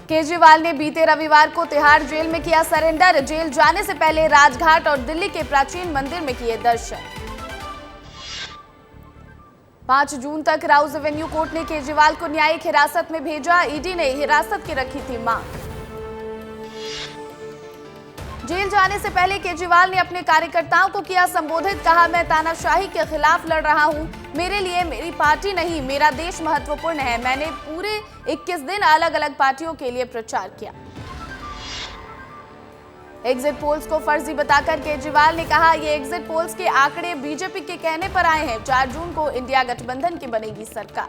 केजरीवाल ने बीते रविवार को तिहाड़ जेल में किया सरेंडर। जेल जाने से पहले राजघाट और दिल्ली के प्राचीन मंदिर में किए दर्शन। 5 जून तक राउज एवेन्यू कोर्ट ने केजरीवाल को न्यायिक हिरासत में भेजा। ईडी ने हिरासत की रखी थी मांग। जेल जाने से पहले केजरीवाल ने अपने कार्यकर्ताओं को किया संबोधित। कहा, मैं तानाशाही के खिलाफ लड़ रहा हूं। मेरे लिए मेरी पार्टी नहीं, मेरा देश महत्वपूर्ण है। मैंने पूरे 21 दिन अलग अलग पार्टियों के लिए प्रचार किया। एग्जिट पोल्स को फर्जी बताकर केजरीवाल ने कहा, ये एग्जिट पोल्स के आंकड़े बीजेपी के कहने पर आए हैं। 4 जून को इंडिया गठबंधन की बनेगी सरकार।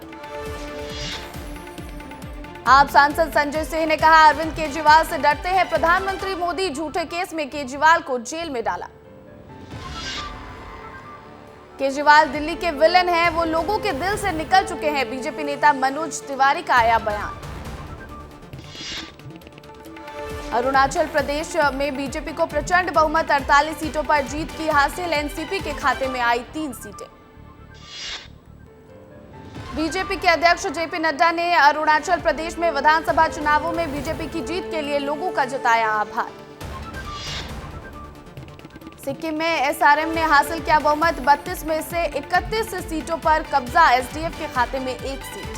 आप सांसद संजय सिंह ने कहा, अरविंद केजरीवाल से डरते हैं प्रधानमंत्री मोदी। झूठे केस में केजरीवाल को जेल में डाला। केजरीवाल दिल्ली के विलेन हैं, वो लोगों के दिल से निकल चुके हैं। बीजेपी नेता मनोज तिवारी का आया बयान। अरुणाचल प्रदेश में बीजेपी को प्रचंड बहुमत, 48 सीटों पर जीत की हासिल। एनसीपी के खाते में आई 3 सीटें। बीजेपी के अध्यक्ष जेपी नड्डा ने अरुणाचल प्रदेश में विधानसभा चुनावों में बीजेपी की जीत के लिए लोगों का जताया आभार। सिक्किम में एसआरएम ने हासिल किया बहुमत, 32 में से 31 सीटों पर कब्जा। एसडीएफ के खाते में 1 सीट।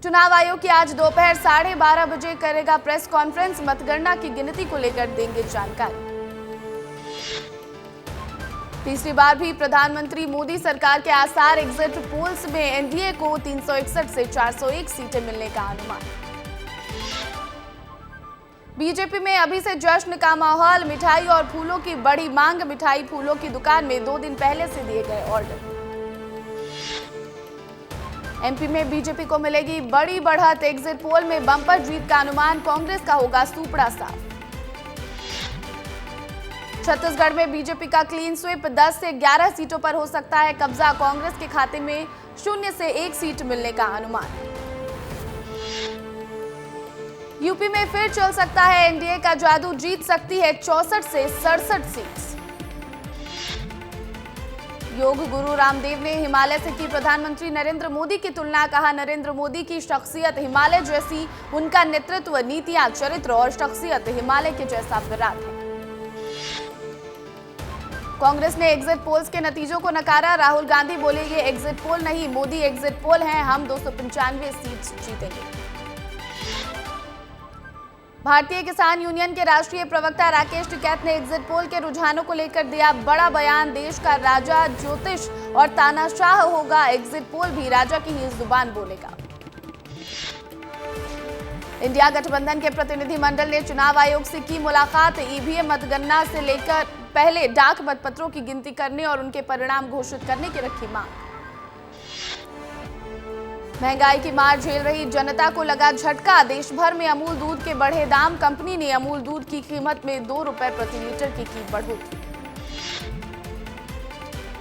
चुनाव आयोग की आज दोपहर 12:30 बजे करेगा प्रेस कॉन्फ्रेंस। मतगणना की गिनती को लेकर देंगे जानकारी। तीसरी बार भी प्रधानमंत्री मोदी सरकार के आसार। एग्जिट पोल्स में एनडीए को 361 से 401 सीटें मिलने का अनुमान। बीजेपी में अभी से जश्न का माहौल। मिठाई और फूलों की बड़ी मांग। मिठाई फूलों की दुकान में 2 दिन पहले से दिए गए ऑर्डर। एमपी में बीजेपी को मिलेगी बड़ी बढ़त। एग्जिट पोल में बम्पर जीत का अनुमान। कांग्रेस का होगा सुपड़ा साफ। छत्तीसगढ़ में बीजेपी का क्लीन स्वीप, 10 से 11 सीटों पर हो सकता है कब्जा। कांग्रेस के खाते में 0 से 1 सीट मिलने का अनुमान। यूपी में फिर चल सकता है एनडीए का जादू। जीत सकती है 64 से 67 सीट। योग गुरु रामदेव ने हिमालय से की प्रधानमंत्री नरेंद्र मोदी की तुलना। कहा, नरेंद्र मोदी की शख्सियत हिमालय जैसी, उनका नेतृत्व, नीतियां, चरित्र और शख्सियत हिमालय के जैसा विराट है। कांग्रेस ने एग्जिट पोल्स के नतीजों को नकारा। राहुल गांधी बोले, ये एग्जिट पोल नहीं, मोदी एग्जिट पोल हैं। हम 295 सीट जीतेंगे। भारतीय किसान यूनियन के राष्ट्रीय प्रवक्ता राकेश टिकैत ने एग्जिट पोल के रुझानों को लेकर दिया बड़ा बयान। देश का राजा ज्योतिष और तानाशाह होगा। एग्जिट पोल भी राजा की ही जुबान बोलेगा। इंडिया गठबंधन के प्रतिनिधि मंडल ने चुनाव आयोग से की मुलाकात। ईवीएम मतगणना से लेकर पहले डाक मतपत्रों की गिनती करने और उनके परिणाम घोषित करने की रखी मांग। महंगाई की मार झेल रही जनता को लगा झटका। देश भर में अमूल दूध के बढ़े दाम। कंपनी ने अमूल दूध की कीमत में 2 रुपए प्रति लीटर की बढ़ोतरी।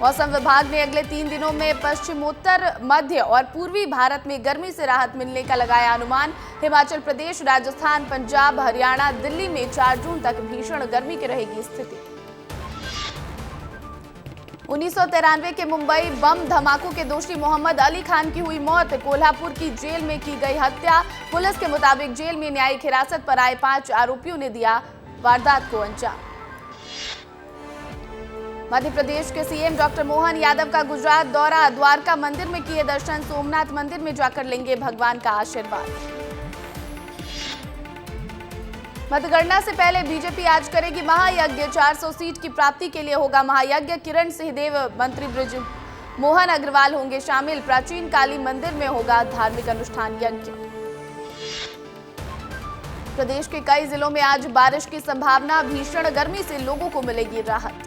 मौसम विभाग ने अगले 3 दिनों में पश्चिमोत्तर, मध्य और पूर्वी भारत में गर्मी से राहत मिलने का लगाया अनुमान। हिमाचल प्रदेश, राजस्थान, पंजाब, हरियाणा, दिल्ली में 4 जून तक भीषण गर्मी की रहेगी स्थिति। 1993 के मुंबई बम धमाकों के दोषी मोहम्मद अली खान की हुई मौत। कोल्हापुर की जेल में की गई हत्या। पुलिस के मुताबिक जेल में न्यायिक हिरासत पर आए 5 आरोपियों ने दिया वारदात को अंजाम। मध्य प्रदेश के सीएम डॉक्टर मोहन यादव का गुजरात दौरा। द्वारका मंदिर में किए दर्शन। सोमनाथ मंदिर में जाकर लेंगे भगवान का आशीर्वाद। मतगणना से पहले बीजेपी आज करेगी महायज्ञ। 400 सीट की प्राप्ति के लिए होगा महायज्ञ। किरण सिंहदेव, मंत्री ब्रिज मोहन अग्रवाल होंगे शामिल। प्राचीन काली मंदिर में होगा धार्मिक अनुष्ठान यज्ञ। प्रदेश के कई जिलों में आज बारिश की संभावना। भीषण गर्मी से लोगों को मिलेगी राहत।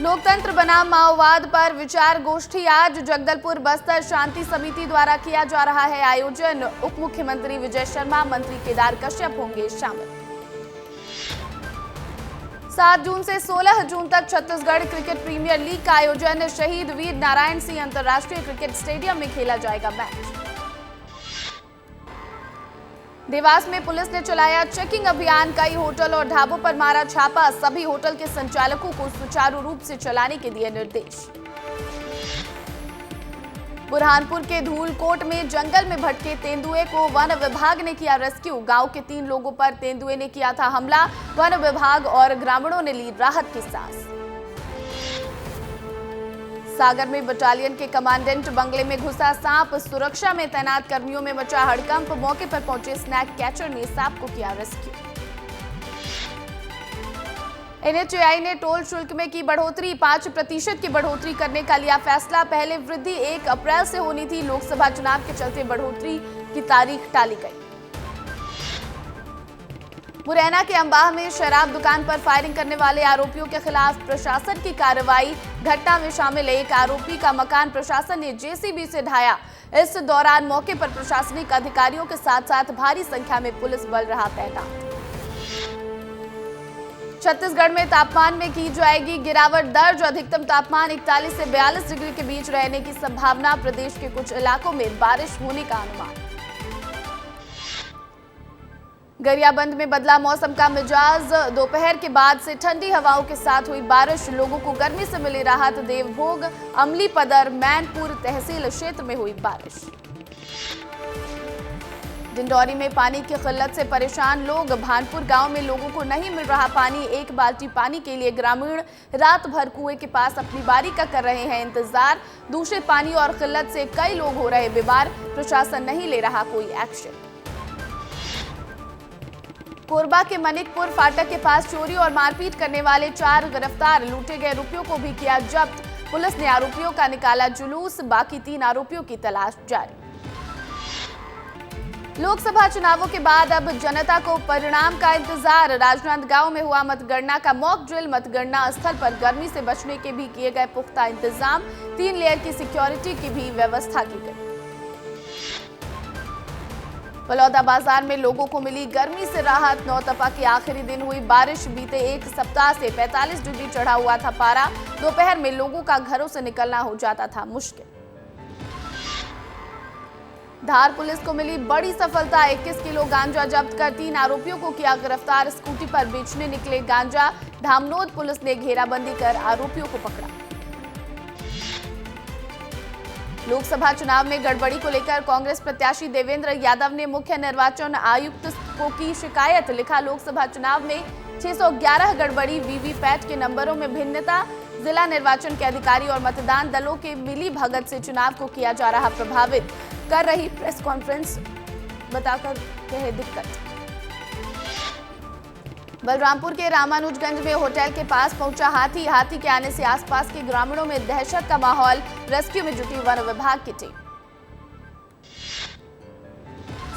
लोकतंत्र बनाम माओवाद पर विचार गोष्ठी आज जगदलपुर बस्तर शांति समिति द्वारा किया जा रहा है आयोजन। उप मुख्यमंत्री विजय शर्मा, मंत्री केदार कश्यप होंगे शामिल। 7 जून से 16 जून तक छत्तीसगढ़ क्रिकेट प्रीमियर लीग का आयोजन। शहीद वीर नारायण सिंह अंतर्राष्ट्रीय क्रिकेट स्टेडियम में खेला जाएगा मैच। देवास में पुलिस ने चलाया चेकिंग अभियान। कई होटल और ढाबों पर मारा छापा। सभी होटल के संचालकों को सुचारू रूप से चलाने के दिए निर्देश। बुरहानपुर के धूलकोट में जंगल में भटके तेंदुए को वन विभाग ने किया रेस्क्यू। गांव के 3 लोगों पर तेंदुए ने किया था हमला। वन विभाग और ग्रामीणों ने ली राहत की सांस। सागर में बटालियन के कमांडेंट बंगले में घुसा सांप। सुरक्षा में तैनात कर्मियों में मचा हड़कंप। मौके पर पहुंचे स्नैक कैचर ने सांप को किया रेस्क्यू। NHAI ने टोल शुल्क में की बढ़ोतरी। 5% की बढ़ोतरी करने का लिया फैसला। पहले वृद्धि 1 अप्रैल से होनी थी। लोकसभा चुनाव के चलते बढ़ोतरी की तारीख टाली गई। मुरैना के अंबाह में शराब दुकान पर फायरिंग करने वाले आरोपियों के खिलाफ प्रशासन की कार्रवाई। घटना में शामिल एक आरोपी का मकान प्रशासन ने JCB से ढाया। इस दौरान मौके पर प्रशासनिक अधिकारियों के साथ साथ भारी संख्या में पुलिस बल रहा तैनात। छत्तीसगढ़ में तापमान में की जाएगी गिरावट दर्ज। अधिकतम तापमान 41 से 42 डिग्री के बीच रहने की संभावना। प्रदेश के कुछ इलाकों में बारिश होने का अनुमान। गरियाबंद में बदला मौसम का मिजाज। दोपहर के बाद से ठंडी हवाओं के साथ हुई बारिश। लोगों को गर्मी से मिली राहत। देवभोग, अमलीपदर, मैनपुर तहसील क्षेत्र में हुई बारिश। डिंडौरी में पानी की किल्लत से परेशान लोग। भानपुर गांव में लोगों को नहीं मिल रहा पानी। 1 बाल्टी पानी के लिए ग्रामीण रात भर कुएं के पास अपनी बारी का कर रहे हैं इंतजार। दूषित पानी और किल्लत से कई लोग हो रहे बीमार। प्रशासन नहीं ले रहा कोई एक्शन। कोरबा के मनिकपुर फाटक के पास चोरी और मारपीट करने वाले 4 गिरफ्तार। लूटे गए रुपयों को भी किया जब्त। पुलिस ने आरोपियों का निकाला जुलूस। बाकी 3 आरोपियों की तलाश जारी। लोकसभा चुनावों के बाद अब जनता को परिणाम का इंतजार। राजनांदगांव में हुआ मतगणना का मॉक ड्रिल। मतगणना स्थल पर गर्मी से बचने के भी किए गए पुख्ता इंतजाम। 3 लेयर की सिक्योरिटी की भी व्यवस्था की गई। बलौदा बाजार में लोगों को मिली गर्मी से राहत। नौतपा के आखिरी दिन हुई बारिश। बीते 1 सप्ताह से 45 डिग्री चढ़ा हुआ था पारा। दोपहर में लोगों का घरों से निकलना हो जाता था मुश्किल। धार पुलिस को मिली बड़ी सफलता। 21 किलो गांजा जब्त कर 3 आरोपियों को किया गिरफ्तार। स्कूटी पर बेचने निकले गांजा। धामनोद पुलिस ने घेराबंदी कर आरोपियों को पकड़ा। लोकसभा चुनाव में गड़बड़ी को लेकर कांग्रेस प्रत्याशी देवेंद्र यादव ने मुख्य निर्वाचन आयुक्त को की शिकायत। लिखा, लोकसभा चुनाव में 611 गड़बड़ी, वीवीपैट के नंबरों में भिन्नता, जिला निर्वाचन के अधिकारी और मतदान दलों के मिली भगत से चुनाव को किया जा रहा प्रभावित। कर रही प्रेस कॉन्फ्रेंस बताकर कहे दिक्कत। बलरामपुर के रामानुजगंज में होटल के पास पहुंचा हाथी। हाथी के आने से आसपास के ग्रामीणों में दहशत का माहौल। रेस्क्यू में जुटी वन विभाग की टीम।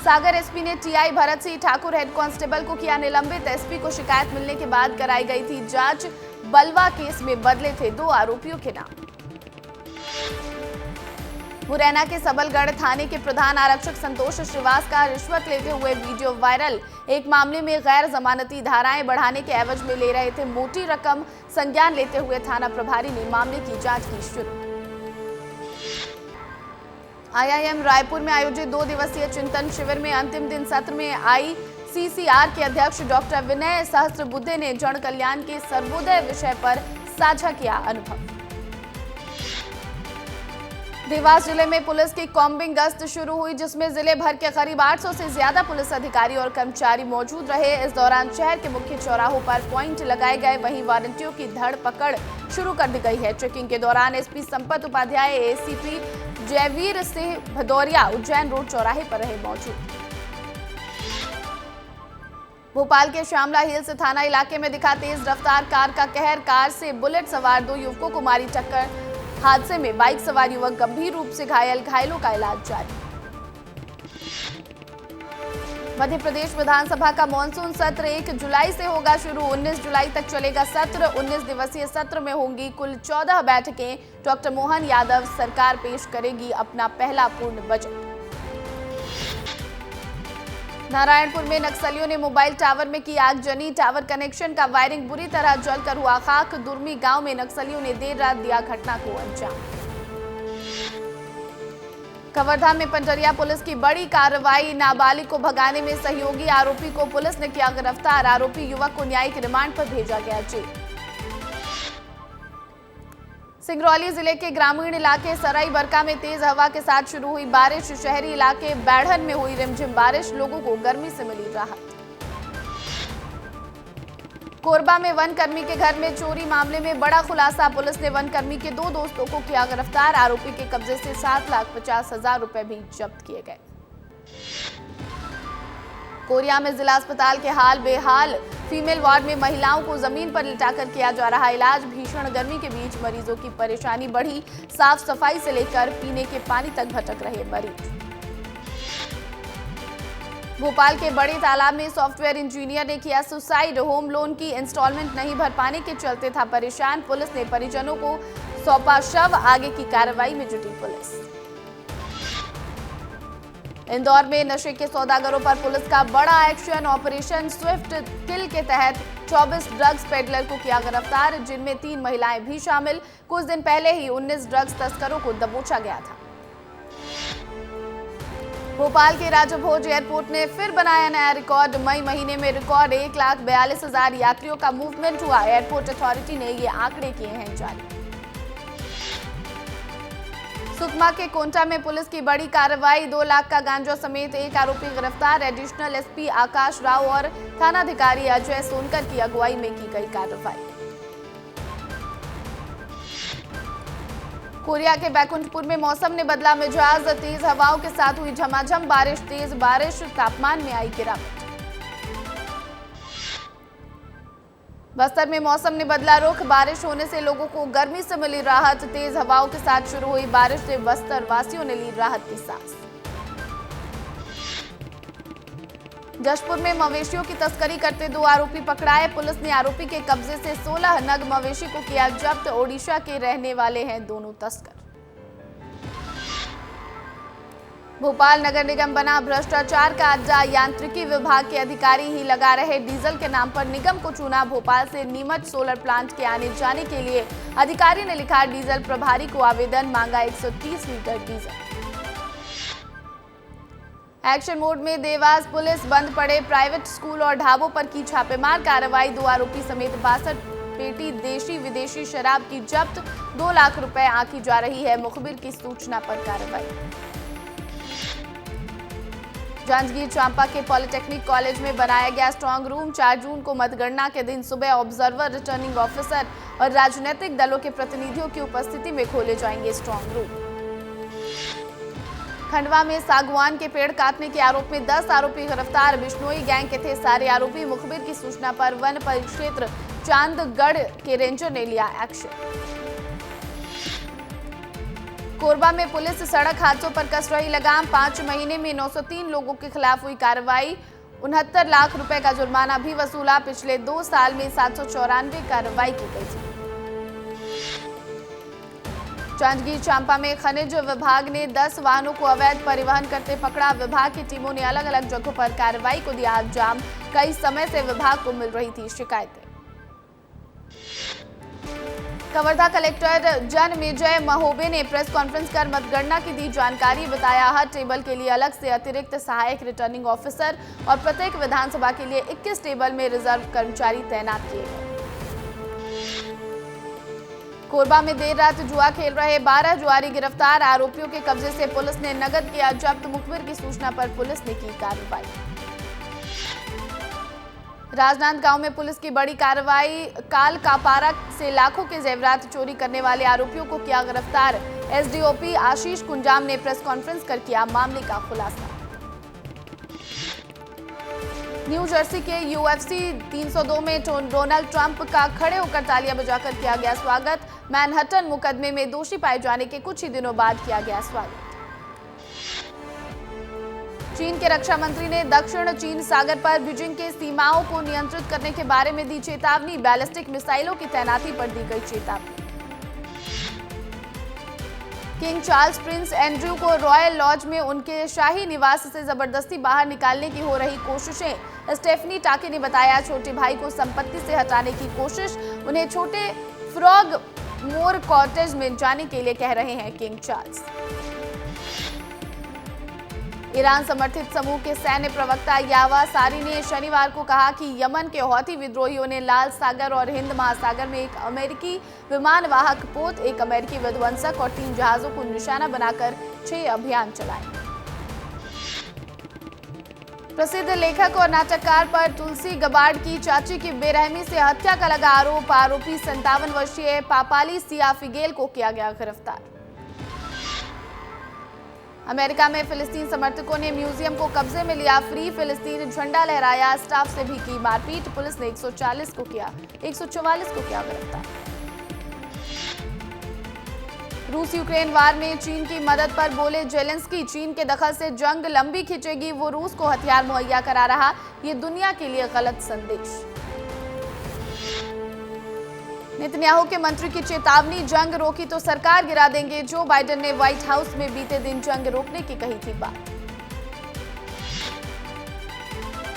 सागर एसपी ने TI Bharat Singh Thakur head constable को किया निलंबित। एसपी को शिकायत मिलने के बाद कराई गई थी जांच। बलवा केस में बदले थे 2 आरोपियों के नाम। मुरैना के सबलगढ़ थाने के प्रधान आरक्षक संतोष श्रीवास का रिश्वत लेते हुए वीडियो वायरल। एक मामले में गैर जमानती धाराएं बढ़ाने के एवज में ले रहे थे मोटी रकम। संज्ञान लेते हुए थाना प्रभारी ने मामले की जांच की शुरू। IIM रायपुर में आयोजित 2 दिवसीय चिंतन शिविर में अंतिम दिन सत्र में ICCR के अध्यक्ष डॉक्टर विनय सहस्त्रबुद्धे ने जन कल्याण के सर्वोदय विषय पर साझा किया अनुभव। देवास जिले में पुलिस की कॉम्बिंग गश्त शुरू हुई, जिसमें जिले भर के करीब 800 से ज्यादा पुलिस अधिकारी और कर्मचारी मौजूद रहे। इस दौरान शहर के मुख्य चौराहों पर पॉइंट लगाए गए। वहीं वारंटियों की धड़ पकड़ शुरू कर दी गई है। चेकिंग के दौरान SP Sampat Upadhyay, ACP Jaiveer Singh Bhadauria Ujjain road चौराहे पर रहे मौजूद। भोपाल के श्यामला हिल्स थाना इलाके में दिखा तेज रफ्तार कार का कहर। कार से बुलेट सवार 2 युवकों को मारी टक्कर। हादसे में बाइक सवार युवक गंभीर रूप से घायल। घायलों का इलाज जारी। मध्य प्रदेश विधानसभा का मॉनसून सत्र 1 जुलाई से होगा शुरू। 19 जुलाई तक चलेगा सत्र। 19 दिवसीय सत्र में होंगी कुल 14 बैठकें। डॉक्टर मोहन यादव सरकार पेश करेगी अपना पहला पूर्ण बजट। नारायणपुर में नक्सलियों ने मोबाइल टावर में की आगजनी। टावर कनेक्शन का वायरिंग बुरी तरह जलकर हुआ खाक। दुर्मी गांव में नक्सलियों ने देर रात दिया घटना को अंजाम। कवर्धा में पंडरिया पुलिस की बड़ी कार्रवाई। नाबालिग को भगाने में सहयोगी आरोपी को पुलिस ने किया गिरफ्तार। आरोपी युवक को न्यायिक रिमांड पर भेजा गया जेल। सिंगरौली जिले के ग्रामीण इलाके सराई बरका में तेज हवा के साथ शुरू हुई बारिश। शहरी इलाके बैढ़न में हुई रिमझिम बारिश, लोगों को गर्मी से मिली राहत। कोरबा में वन कर्मी के घर में चोरी मामले में बड़ा खुलासा। पुलिस ने वन कर्मी के 2 दोस्तों को किया गिरफ्तार। आरोपी के कब्जे से 7,50,000 रुपए भी जब्त किए गए। कोरिया में जिला अस्पताल के हाल बेहाल। फीमेल वार्ड में महिलाओं को जमीन पर लिटाकर किया जा रहा इलाज। भीषण गर्मी के बीच मरीजों की परेशानी बढ़ी। साफ सफाई से लेकर पीने के पानी तक भटक रहे मरीज। भोपाल के बड़े तालाब में सॉफ्टवेयर इंजीनियर ने किया सुसाइड। होम लोन की इंस्टॉलमेंट नहीं भर पाने के चलते था परेशान। पुलिस ने परिजनों को सौंपा शव। आगे की कार्रवाई में जुटी पुलिस। इंदौर में नशे के सौदागरों पर पुलिस का बड़ा एक्शन। ऑपरेशन स्विफ्ट किल के तहत 24 ड्रग्स पेडलर को किया गिरफ्तार, जिनमें 3 महिलाएं भी शामिल। कुछ दिन पहले ही 19 ड्रग्स तस्करों को दबोचा गया था। भोपाल के राजा भोज एयरपोर्ट ने फिर बनाया नया रिकॉर्ड। मई महीने में रिकॉर्ड 1,42,000 यात्रियों का मूवमेंट हुआ। एयरपोर्ट अथॉरिटी ने ये आंकड़े किए हैं जारी। सुकमा के कोंटा में पुलिस की बड़ी कार्रवाई। 2 लाख का गांजा समेत 1 आरोपी गिरफ्तार। एडिशनल एसपी आकाश राव और थानाधिकारी अजय सोनकर की अगुवाई में की गई कार्रवाई। कोरिया के बैकुंठपुर में मौसम ने बदला मिजाज। तेज हवाओं के साथ हुई झमाझम बारिश। तेज बारिश, तापमान में आई गिरावट। बस्तर में मौसम ने बदला रुख। बारिश होने से लोगों को गर्मी से मिली राहत। तेज हवाओं के साथ शुरू हुई बारिश से बस्तर वासियों ने ली राहत की सांस। जशपुर में मवेशियों की तस्करी करते 2 आरोपी पकड़ाए। पुलिस ने आरोपी के कब्जे से 16 नग मवेशी को किया जब्त। ओडिशा के रहने वाले हैं दोनों तस्कर। भोपाल नगर निगम बना भ्रष्टाचार का अड्डा। यांत्रिकी विभाग के अधिकारी ही लगा रहे डीजल के नाम पर निगम को चुना। भोपाल से नीमच सोलर प्लांट के आने जाने के लिए अधिकारी ने लिखा डीजल प्रभारी को आवेदन। मांगा 130 लीटर डीजल। एक्शन मोड में देवास पुलिस। बंद पड़े प्राइवेट स्कूल और ढाबों पर की छापेमार कार्रवाई। 2 आरोपी समेत 62 पेटी देशी विदेशी शराब की जब्त। 2 लाख रुपए आंकी जा रही है। मुखबिर की सूचना पर कार्रवाई। जांजगीर चांपा के पॉलिटेक्निक कॉलेज में बनाया गया स्ट्रांग रूम। 4 जून को मतगणना के दिन सुबह ऑब्जर्वर, रिटर्निंग ऑफिसर और राजनीतिक दलों के प्रतिनिधियों की उपस्थिति में खोले जाएंगे स्ट्रांग रूम। खंडवा में सागवान के पेड़ काटने के आरोप में 10 आरोपी गिरफ्तार। बिश्नोई गैंग के थे सारे आरोपी। मुखबिर की सूचना पर वन परिक्षेत्र चांदगढ़ के रेंजर ने लिया एक्शन। कोरबा में पुलिस सड़क हादसों पर कस रही लगाम। 5 महीने में 903 लोगों के खिलाफ हुई कार्रवाई। 69 लाख रुपए का जुर्माना भी वसूला। पिछले 2 साल में 794 कार्रवाई की गई थी। जांजगीर चांपा में खनिज विभाग ने 10 वाहनों को अवैध परिवहन करते पकड़ा। विभाग की टीमों ने अलग अलग जगहों पर कार्रवाई को दिया अंजाम। कई समय से विभाग को मिल रही थी शिकायतें। कवर्धा कलेक्टर जनमेजय महोबे ने प्रेस कॉन्फ्रेंस कर मतगणना की दी जानकारी। बताया हर टेबल के लिए अलग से अतिरिक्त सहायक रिटर्निंग ऑफिसर और प्रत्येक विधानसभा के लिए 21 टेबल में रिजर्व कर्मचारी तैनात किए गए। कोरबा में देर रात जुआ खेल रहे 12 जुआरी गिरफ्तार। आरोपियों के कब्जे से पुलिस ने नगद किया जब्त। मुखबिर की सूचना पर पुलिस ने की कार्रवाई। राजनांदगांव में पुलिस की बड़ी कार्रवाई। काल कापारा से लाखों के जेवरात चोरी करने वाले आरोपियों को किया गिरफ्तार। एसडीओपी आशीष कुंजाम ने प्रेस कॉन्फ्रेंस कर किया मामले का खुलासा। न्यू जर्सी के यूएफसी 302 में डोनाल्ड ट्रंप का खड़े होकर तालियां बजाकर किया गया स्वागत। मैनहट्टन मुकदमे में दोषी पाए जाने के कुछ ही दिनों बाद किया गया स्वागत। चीन के रक्षा मंत्री ने दक्षिण चीन सागर पर बीजिंग के सीमाओं को नियंत्रित करने के बारे में दी चेतावनी। बैलिस्टिक मिसाइलों की तैनाती पर दी गई चेतावनी। किंग चार्ल्स प्रिंस एंड्रयू को रॉयल लॉज में उनके शाही निवास से जबरदस्ती बाहर निकालने की हो रही कोशिशें। स्टेफनी टाके ने बताया छोटे भाई को संपत्ति से हटाने की कोशिश। उन्हें छोटे फ्रॉग मोर कॉटेज में जाने के लिए कह रहे हैं किंग चार्ल्स। ईरान समर्थित समूह के सैन्य प्रवक्ता यावा सारी ने शनिवार को कहा कि यमन के हौथी विद्रोहियों ने लाल सागर और हिंद महासागर में एक अमेरिकी विमानवाहक पोत, एक अमेरिकी विध्वंसक और 3 जहाजों को निशाना बनाकर 6 अभियान चलाए। प्रसिद्ध लेखक और नाटककार पर तुलसी गबार्ड की चाची की बेरहमी से हत्या का लगा आरोप। आरोपी 57 वर्षीय पापाली सियाफिगेल को किया गया गिरफ्तार। अमेरिका में फिलिस्तीन समर्थकों ने म्यूजियम को कब्जे में लिया। फ्री फिलिस्तीन झंडा लहराया। स्टाफ से भी की मारपीट। पुलिस ने 144 को किया गिरफ्तार। रूस यूक्रेन वार में चीन की मदद पर बोले जेलेंस्की, चीन के दखल से जंग लंबी खिंचेगी। वो रूस को हथियार मुहैया करा रहा, ये दुनिया के लिए गलत संदेश। नेतन्याहू के मंत्री की चेतावनी, जंग रोकी तो सरकार गिरा देंगे। जो बाइडेन ने व्हाइट हाउस में बीते दिन जंग रोकने की कही थी बात।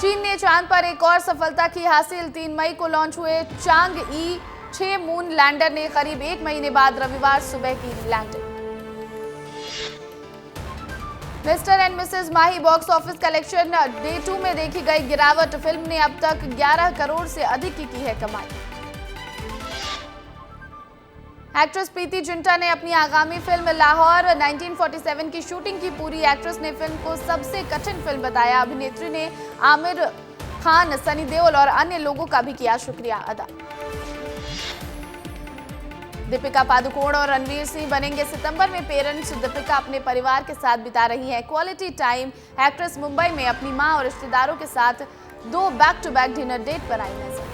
चीन ने चांद पर एक और सफलता की हासिल। 3 मई को लॉन्च हुए चांग-ई 6 मून लैंडर ने करीब 1 महीने बाद रविवार सुबह की landing. Mr and Mrs Mahi box office collection day 2 में देखी गई गिरावट। फिल्म ने अब तक 11 करोड़ से अधिक की है कमाई। एक्ट्रेस प्रीति जिंटा ने अपनी आगामी फिल्म लाहौर 1947 की शूटिंग की पूरी। एक्ट्रेस ने फिल्म को सबसे कठिन फिल्म बताया। अभिनेत्री ने आमिर खान, सनी देओल और अन्य लोगों का भी किया शुक्रिया अदा। दीपिका पादुकोण और रणवीर सिंह बनेंगे सितंबर में पेरेंट्स। दीपिका अपने परिवार के साथ बिता रही हैं क्वालिटी टाइम। एक्ट्रेस मुंबई में अपनी मां और रिश्तेदारों के साथ 2 back to back dinner date पर आई नजर।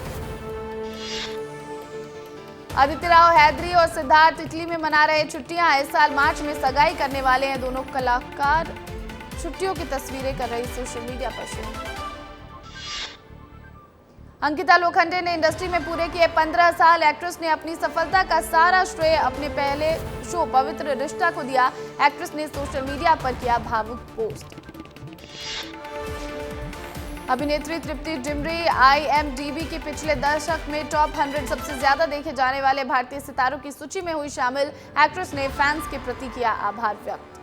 आदित्य राव हैदरी और सिद्धार्थ इटली में मना रहे छुट्टियां। इस साल मार्च में सगाई करने वाले हैं दोनों कलाकार। छुट्टियों की तस्वीरें कर रही सोशल मीडिया पर शेयर। अंकिता लोखंडे ने इंडस्ट्री में पूरे किए 15 साल। एक्ट्रेस ने अपनी सफलता का सारा श्रेय अपने पहले शो पवित्र रिश्ता को दिया। एक्ट्रेस ने सोशल मीडिया पर किया भावुक पोस्ट। अभिनेत्री तृप्ति डिमरी IMDb के पिछले दशक में टॉप 100 सबसे ज्यादा देखे जाने वाले भारतीय सितारों की सूची में हुई शामिल। एक्ट्रेस ने फैंस के प्रति किया आभार व्यक्त।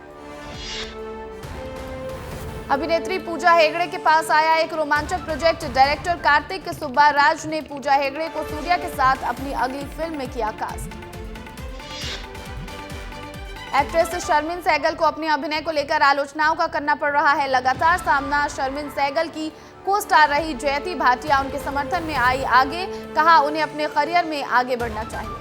अभिनेत्री पूजा हेगड़े के पास आया एक रोमांचक प्रोजेक्ट। डायरेक्टर कार्तिक सुब्बाराज ने पूजा हेगड़े को सूर्या के साथ अपनी अगली फिल्म में किया कास्ट। एक्ट्रेस शर्मिन सहगल को अपने अभिनय को लेकर आलोचनाओं का करना पड़ रहा है। लगातार सामना शर्मिन सहगल की को स्टार रही जयती भाटिया उनके समर्थन में आई आगे। कहा उन्हें अपने करियर में आगे बढ़ना चाहिए।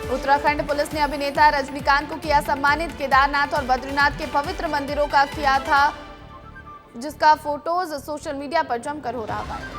उत्तराखंड पुलिस ने अभिनेता रजनीकांत को किया सम्मानित। केदारनाथ और बद्रीनाथ के पवित्र मंदिरों का किया था, जिसका फोटोज सोशल मीडिया पर जमकर हो रहा है।